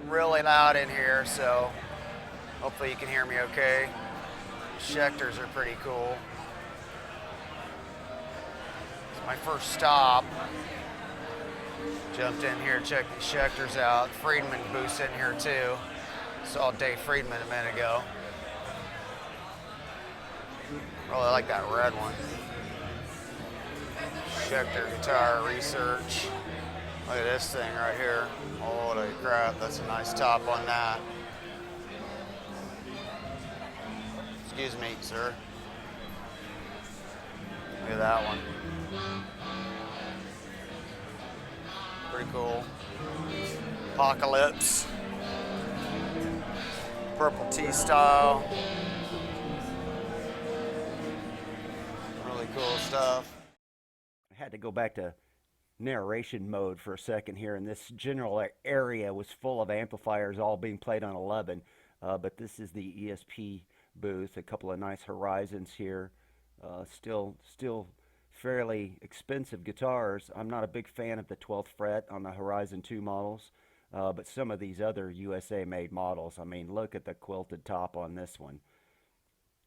really loud in here, so hopefully you can hear me okay. Schecters are pretty cool. It's my first stop. Jumped in here, checked the Schecters out. Friedman booth's in here too. Saw Dave Friedman a minute ago. Really like that red one. Schecter Guitar Research. Look at this thing right here. Holy crap, that's a nice top on that. Excuse me, sir. Look at that one. Pretty cool. Apocalypse. Purple Tea style. Really cool stuff. I had to go back to narration mode for a second here, and this general area was full of amplifiers all being played on 11, but this is the ESP booth. A couple of nice Horizons here. Still fairly expensive guitars. I'm not a big fan of the 12th fret on the Horizon 2 models, but some of these other USA made models, I mean, look at the quilted top on this one.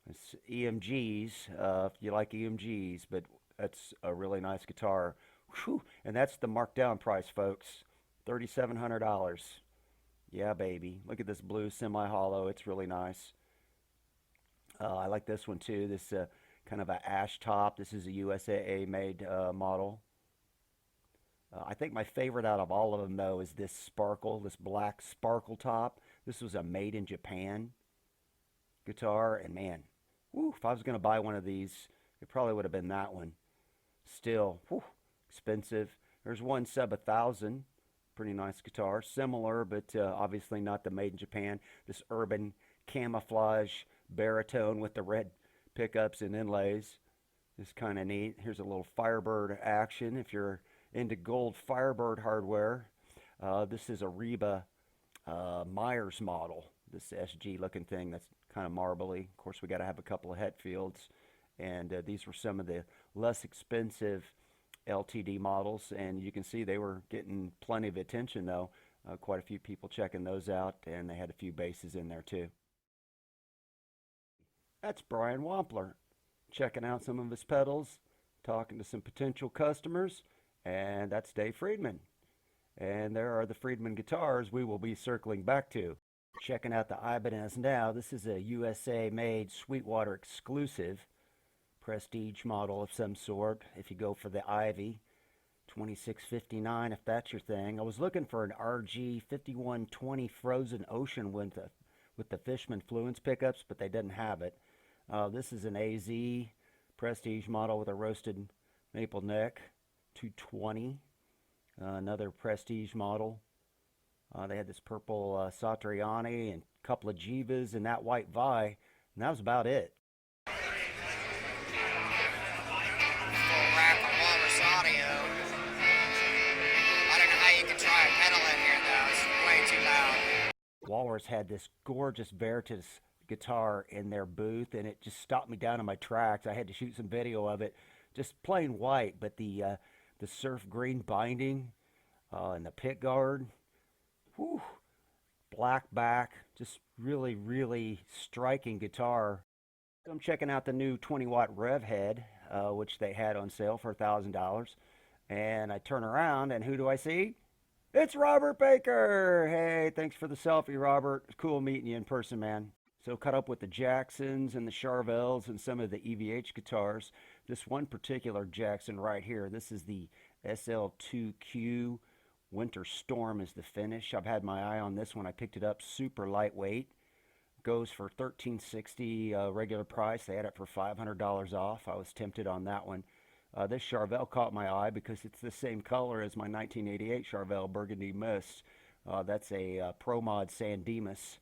It's EMGs, if you like EMGs, but that's a really nice guitar. Whew. And that's the marked down price, folks. $3,700. Yeah, baby. Look at this blue semi-hollow. It's really nice. I like this one too. This kind of a ash top. This is a USAA made model. I think my favorite out of all of them though is this sparkle, this black sparkle top. This was a made in Japan guitar, and man, whew, if I was going to buy one of these, it probably would have been that one. Still, whew, expensive. There's one sub 1,000. Pretty nice guitar. Similar, but obviously not the made in Japan. This urban camouflage baritone with the red pickups and inlays is kind of neat. Here's a little Firebird action if you're into gold Firebird hardware. This is a Reba Myers model. This SG looking thing that's kind of marbly. Of course, we got to have a couple of Hetfields, and these were some of the less expensive LTD models, and you can see they were getting plenty of attention though. Quite a few people checking those out, and they had a few basses in there too. That's Brian Wampler checking out some of his pedals, talking to some potential customers, and that's Dave Friedman. And there are the Friedman guitars we will be circling back to. Checking out the Ibanez now. This is a USA made Sweetwater exclusive prestige model of some sort. If you go for the Ivy, $26.59 if that's your thing. I was looking for an RG 5120 Frozen Ocean with the Fishman Fluence pickups, but they didn't have it. This is an AZ prestige model with a roasted maple neck, 220. Another prestige model. They had this purple Satriani and a couple of Jivas and that white Vi, and that was about it. Walrus had this gorgeous Veritas guitar in their booth, and it just stopped me down in my tracks. I had to shoot some video of it, just plain white, but the surf green binding and the pick guard, whew, black back, just really striking guitar. I'm checking out the new 20-watt Rev Head, which they had on sale for $1,000, and I turn around, and who do I see? It's Robert Baker! Hey, thanks for the selfie, Robert. It's cool meeting you in person, man. So caught up with the Jacksons and the Charvels and some of the EVH guitars. This one particular Jackson right here, this is the SL2Q Winter Storm is the finish. I've had my eye on this one. I picked it up super lightweight. Goes for $1,360 regular price. They had it for $500 off. I was tempted on that one. This Charvel caught my eye because it's the same color as my 1988 Charvel Burgundy Mist. That's a Pro Mod San Dimas.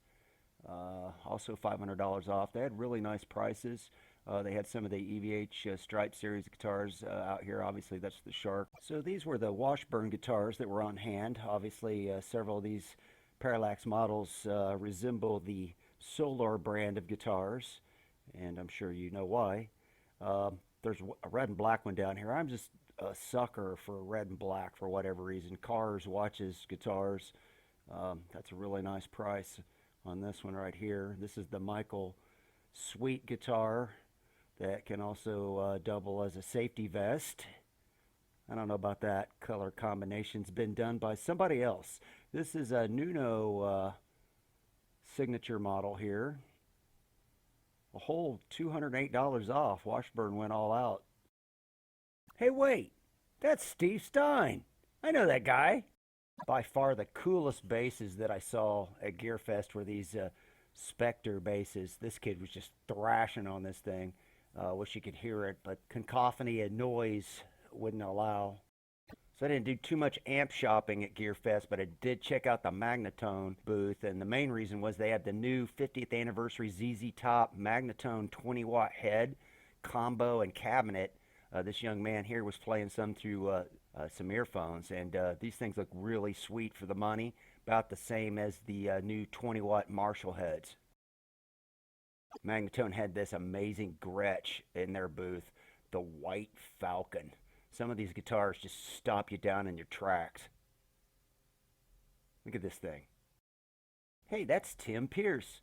Also $500 off. They had really nice prices. They had some of the EVH Stripe series guitars out here. Obviously, that's the Shark. So these were the Washburn guitars that were on hand. Obviously, several of these Parallax models resemble the Solar brand of guitars, and I'm sure you know why. There's a red and black one down here. I'm just a sucker for red and black for whatever reason. Cars, watches, guitars. That's a really nice price on this one right here. This is the Michael Sweet guitar that can also double as a safety vest. I don't know about that. Color combination's been done by somebody else. This is a Nuno signature model here. A whole $208 off. Washburn went all out. Hey, wait! That's Steve Stein! I know that guy! By far the coolest basses that I saw at Gearfest were these Spectre basses. This kid was just thrashing on this thing. Wish you could hear it, but cacophony and noise wouldn't allow. So I didn't do too much amp shopping at Gearfest, but I did check out the Magnatone booth, and the main reason was they had the new 50th anniversary ZZ Top Magnatone 20-watt head, combo, and cabinet. This young man here was playing some through some earphones, and these things look really sweet for the money, about the same as the new 20-watt Marshall heads. Magnatone had this amazing Gretsch in their booth, the White Falcon. Some of these guitars just stop you down in your tracks. Look at this thing. Hey, that's Tim Pierce.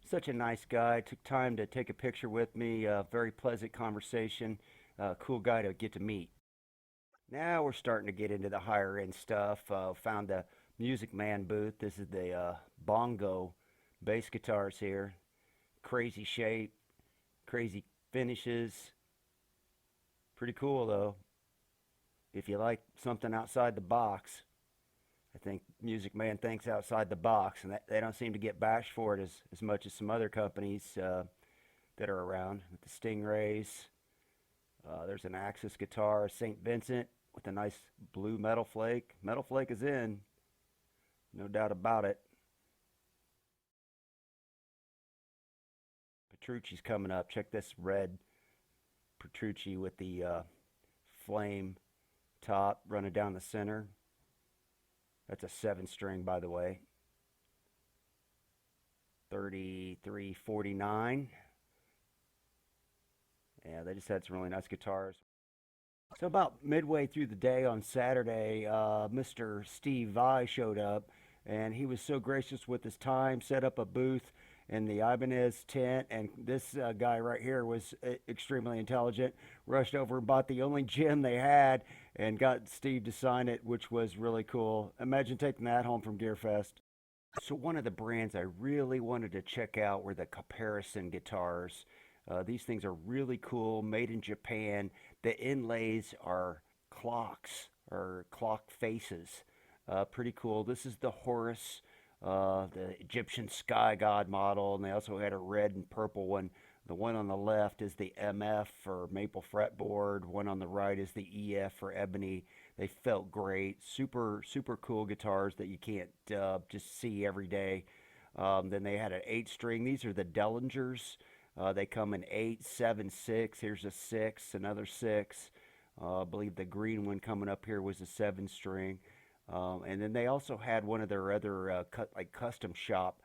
Such a nice guy. Took time to take a picture with me. Very pleasant conversation. Cool guy to get to meet. Now we're starting to get into the higher end stuff. Found the Music Man booth. This is the Bongo bass guitars here. Crazy shape, crazy finishes. Pretty cool though. If you like something outside the box, I think Music Man thinks outside the box, and they don't seem to get bashed for it as much as some other companies that are around. With the Stingrays, there's an Axis guitar, St. Vincent with a nice blue metal flake. Metal flake is in, no doubt about it. Petrucci's coming up. Check this red Petrucci with the flame top running down the center. That's a 7-string, by the way. 3349. Yeah, they just had some really nice guitars. So about midway through the day on Saturday, Mr. Steve Vai showed up, and he was so gracious with his time, set up a booth in the Ibanez tent, and this guy right here was extremely intelligent, rushed over and bought the only gem they had and got Steve to sign it, which was really cool. Imagine taking that home from Gearfest. So one of the brands I really wanted to check out were the Caparison Guitars. These things are really cool, made in Japan. The inlays are clocks, or clock faces. Pretty cool. This is the Horus, the Egyptian sky god model, and they also had a red and purple one. The one on the left is the MF for maple fretboard. One on the right is the EF for ebony. They felt great. Super, super cool guitars that you can't just see every day. Then they had an 8-string. These are the Dellingers. They come in 8, 7, 6. Here's a 6, another 6. I believe the green one coming up here was a 7-string. And then they also had one of their other custom shop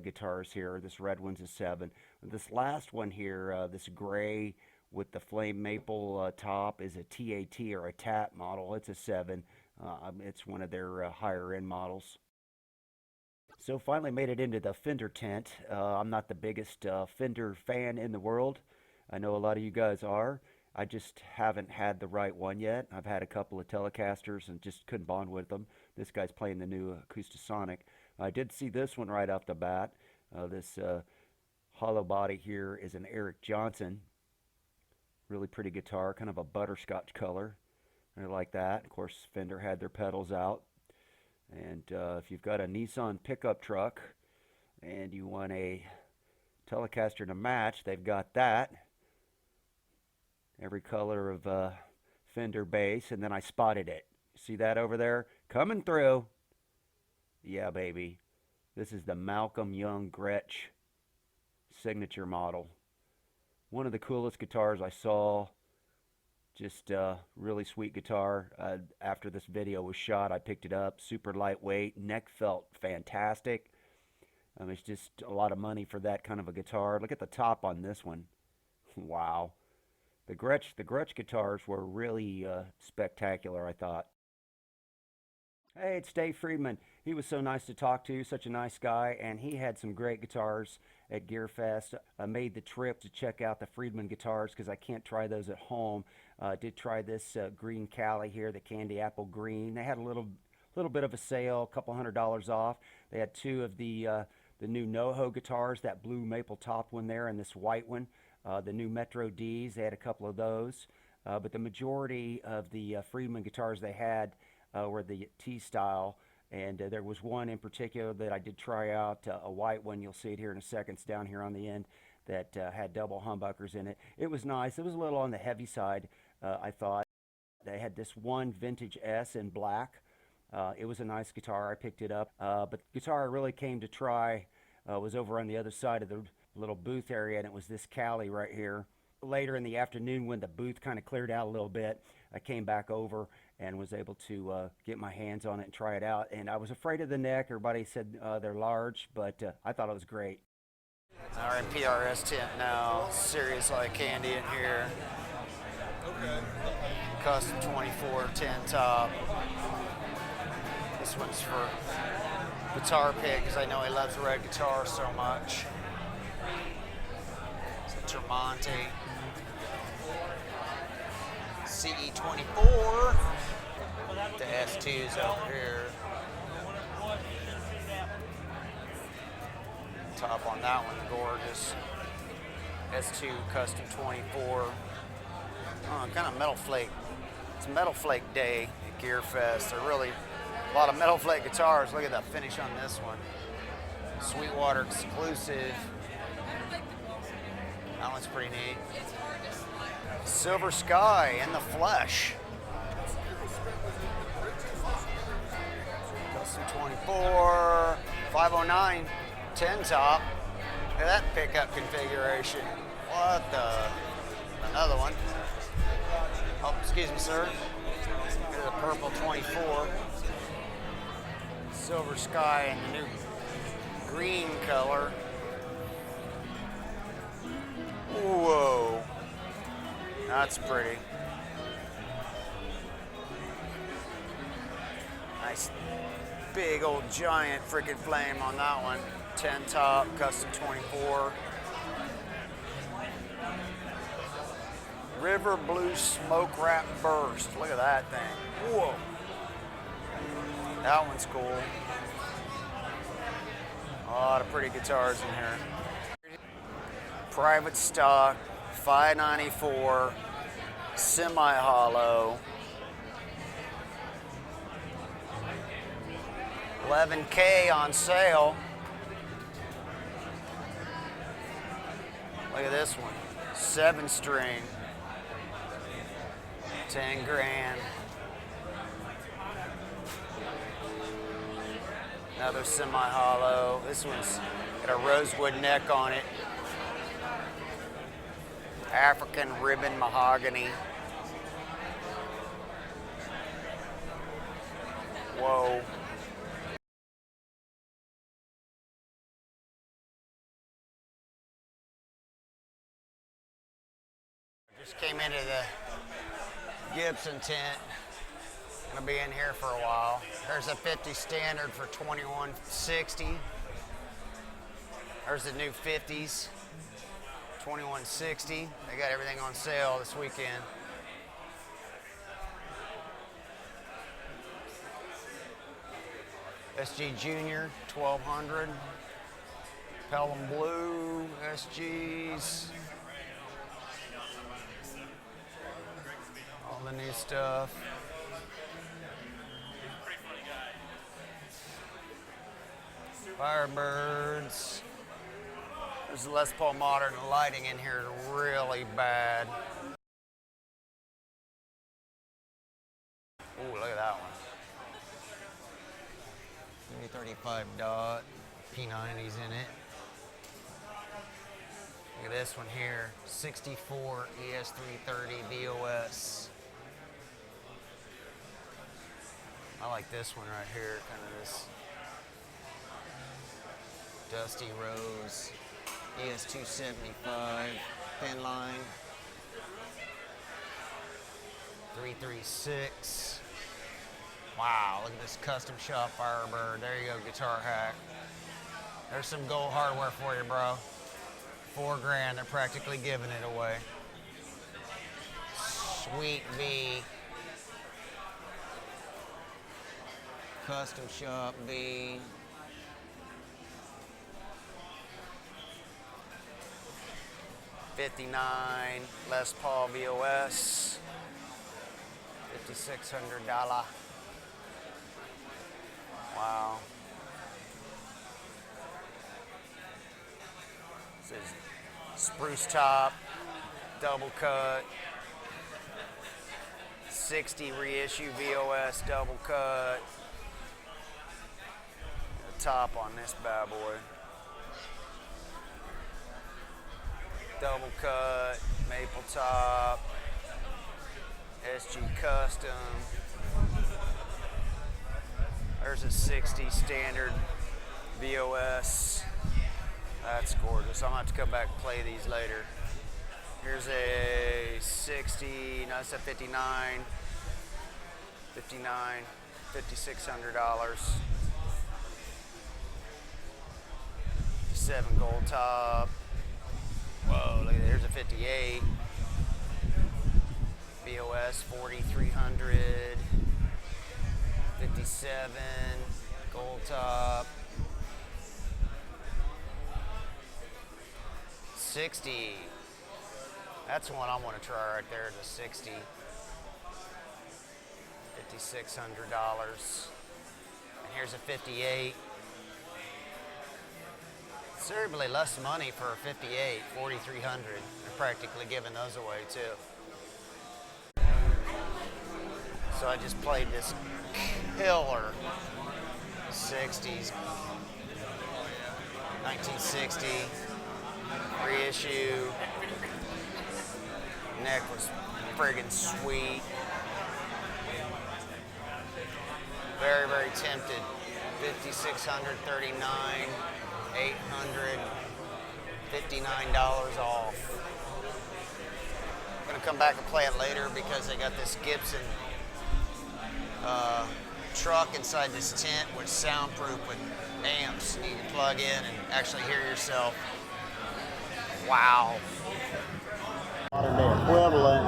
guitars here. This red one's a 7. This last one here, this gray with the flame maple top, is a TAT or a TAT model. It's a 7. It's one of their higher end models. So finally made it into the Fender tent. I'm not the biggest Fender fan in the world. I know a lot of you guys are. I just haven't had the right one yet. I've had a couple of Telecasters and just couldn't bond with them. This guy's playing the new Acoustasonic. I did see this one right off the bat. This hollow body here is an Eric Johnson. Really pretty guitar, kind of a butterscotch color. I like that. Of course, Fender had their pedals out. And if you've got a Nissan pickup truck and you want a Telecaster to match, they've got that. Every color of Fender bass, and then I spotted it. See that over there? Coming through. Yeah, baby. This is the Malcolm Young Gretsch signature model. One of the coolest guitars I saw. Just really sweet guitar. After this video was shot, I picked it up. Super lightweight. Neck felt fantastic. It's just a lot of money for that kind of a guitar. Look at the top on this one. Wow. The Gretsch guitars were really spectacular, I thought. Hey, it's Dave Friedman. He was so nice to talk to, such a nice guy, and he had some great guitars at Gearfest. I made the trip to check out the Friedman guitars because I can't try those at home. Did try this green Cali here, the Candy Apple Green. They had a little bit of a sale, a couple $100 off. They had two of the new NoHo guitars, that blue maple top one there and this white one. The new Metro Ds, they had a couple of those. But the majority of the Friedman guitars they had were the T-style. And there was one in particular that I did try out, a white one. You'll see it here in a second. It's down here on the end that had double humbuckers in it. It was nice. It was a little on the heavy side, I thought. They had this one Vintage S in black. It was a nice guitar. I picked it up. But the guitar I really came to try was over on the other side of the little booth area, and it was this Cali right here. Later in the afternoon, when the booth kind of cleared out a little bit, I came back over and was able to get my hands on it and try it out. And I was afraid of the neck. Everybody said they're large, but I thought it was great. Our PRS tent now. Serious like candy in here. Custom 24 10 top. This one's for Guitar Pig because I know he loves red guitar so much. It's a Tremonti CE24. The S2's over here. Top on that one, gorgeous. S2 Custom 24. Oh, kind of metal flake. It's Metal Flake Day at Gearfest. They're really a lot of Metal Flake guitars. Look at that finish on this one. Sweetwater exclusive. That one's pretty neat. Silver Sky in the flesh. Custom 24, 509, 10 top. Look at that pickup configuration. What the? Another one. Oh, excuse me, sir. Here's a purple 24. Silver Sky in the new green color. Whoa. That's pretty. Nice big old giant freaking flame on that one. 10 top, custom 24. River Blue Smoke Wrap Burst. Look at that thing. Whoa. That one's cool. A lot of pretty guitars in here. Private stock, 594, semi-hollow. 11K on sale. Look at this one. 7-string. 10 grand. Another semi-hollow. This one's got a rosewood neck on it. African ribbon mahogany. Whoa. Just came into the Gibson Tent. Gonna be in here for a while. There's a 50 standard for $21.60. There's the new 50s, $21.60. They got everything on sale this weekend. SG Junior, 1200. Pelham Blue, SGs. All the new stuff. Firebirds. There's the Les Paul Modern. The lighting in here is really bad. Ooh, look at that one. 335 dot, P90s in it. Look at this one here, 64 ES330 BOS. I like this one right here, kind of this Dusty Rose, ES275, thin line, 336. Wow, look at this custom shop Firebird. There you go, Guitar Hack. There's some gold hardware for you, bro. $4 grand, they're practically giving it away. Sweet V. Custom shop V. '59 Les Paul VOS. $5,600. Wow. This is spruce top, double cut, 60 reissue VOS double cut. The top on this bad boy. Double cut, maple top, SG custom. There's a 60 standard VOS. That's gorgeous. I'm gonna have to come back and play these later. Here's a 60, no, it's a 59, $5,600. 7 gold top. Whoa, look at that. Here's a 58. VOS 4300. 57 gold top. 60. That's one I want to try right there, the 60. $5,600. And here's a 58. Considerably less money for a 58, 4,300. They're practically giving those away too. So I just played this killer 60s, 1960 reissue. Neck was friggin' sweet. Very, very tempted. 5,600, 39, 800, $59 off. I'm gonna come back and play it later because they got this Gibson truck inside this tent with soundproof with amps. You can plug in and actually hear yourself. Wow. Modern day equivalent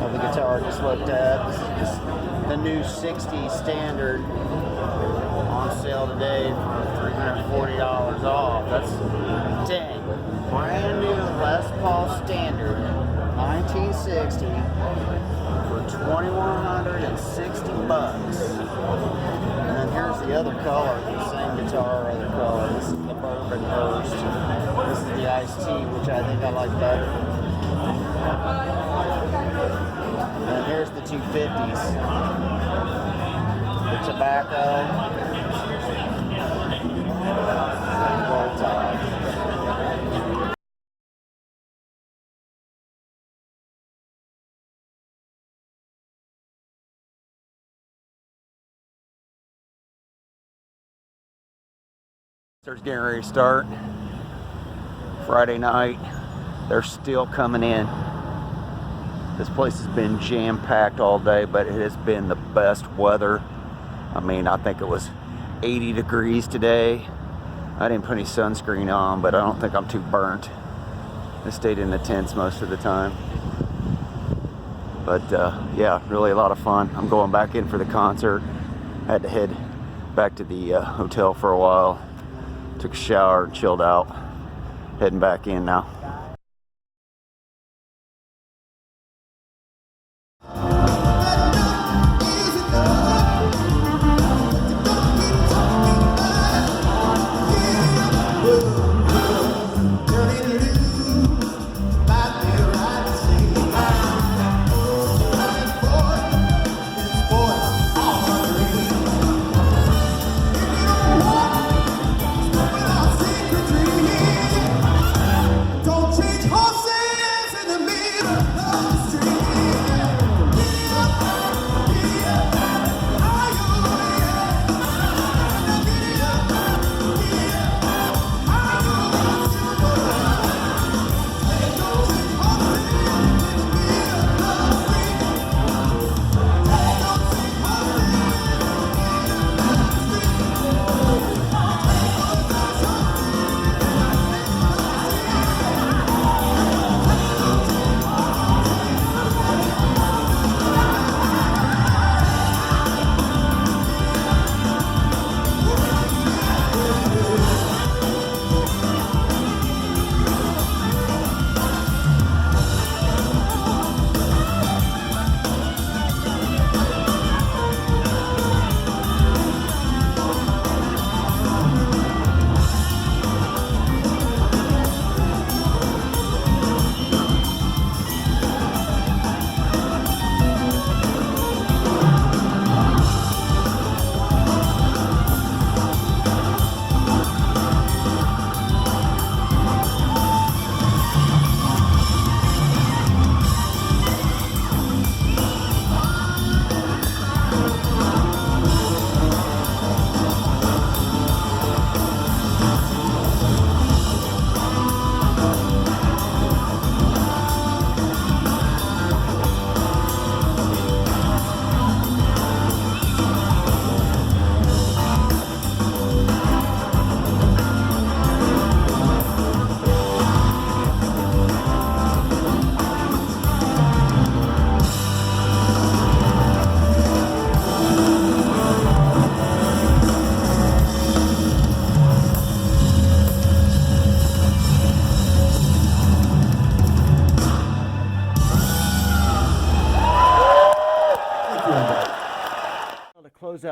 of the guitar I just looked at. This is the new 60 standard on sale today for $340 off. That's dang. Brand new Les Paul standard 1960 for $2,160. And then here's the other color, the same guitar, other color. This is the Bourbon Burst. This is the Iced Tea, which I think I like better. And here's the 250s. The tobacco. Gold top. Concert's getting ready to start. Friday night. They're still coming in. This place has been jam-packed all day, but it has been the best weather. I mean, I think it was 80 degrees today. I didn't put any sunscreen on, but I don't think I'm too burnt. I stayed in the tents most of the time. But yeah, really a lot of fun. I'm going back in for the concert. Had to head back to the hotel for a while. Took a shower, chilled out. Heading back in now. Don't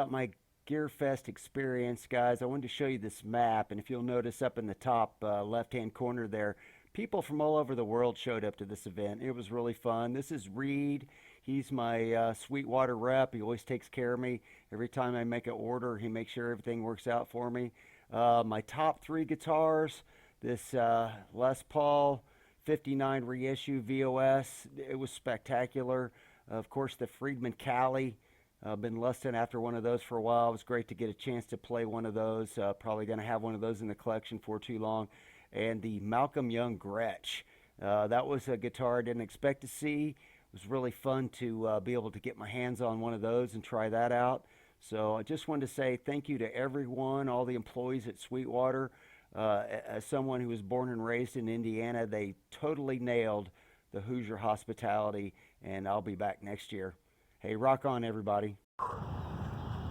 about my Gearfest experience, guys, I wanted to show you this map, and if you'll notice up in the top left-hand corner there, people from all over the world showed up to this event. It was really fun. This is Reed. He's my Sweetwater rep. He always takes care of me. Every time I make an order, he makes sure everything works out for me. My top 3 guitars, this Les Paul 59 reissue VOS, it was spectacular. Of course, the Friedman Cali. I've been lusting after one of those for a while. It was great to get a chance to play one of those. Probably going to have one of those in the collection for too long. And the Malcolm Young Gretsch. That was a guitar I didn't expect to see. It was really fun to be able to get my hands on one of those and try that out. So I just wanted to say thank you to everyone, all the employees at Sweetwater. As someone who was born and raised in Indiana, they totally nailed the Hoosier hospitality, and I'll be back next year. Hey, rock on, everybody.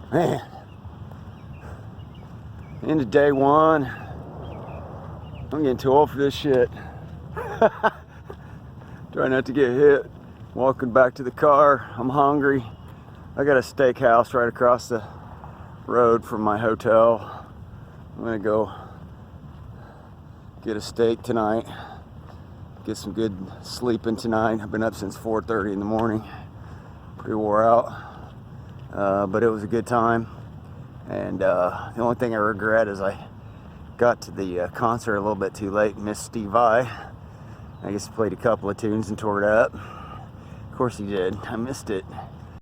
Man, into day 1. I'm getting too old for this shit. Try not to get hit. Walking back to the car. I'm hungry. I got a steakhouse right across the road from my hotel. I'm gonna go get a steak tonight. Get some good sleeping tonight. I've been up since 4:30 in the morning. Pretty wore out, but it was a good time. And the only thing I regret is I got to the concert a little bit too late and missed Steve Vai. I guess he played a couple of tunes and tore it up. Of course he did. I missed it.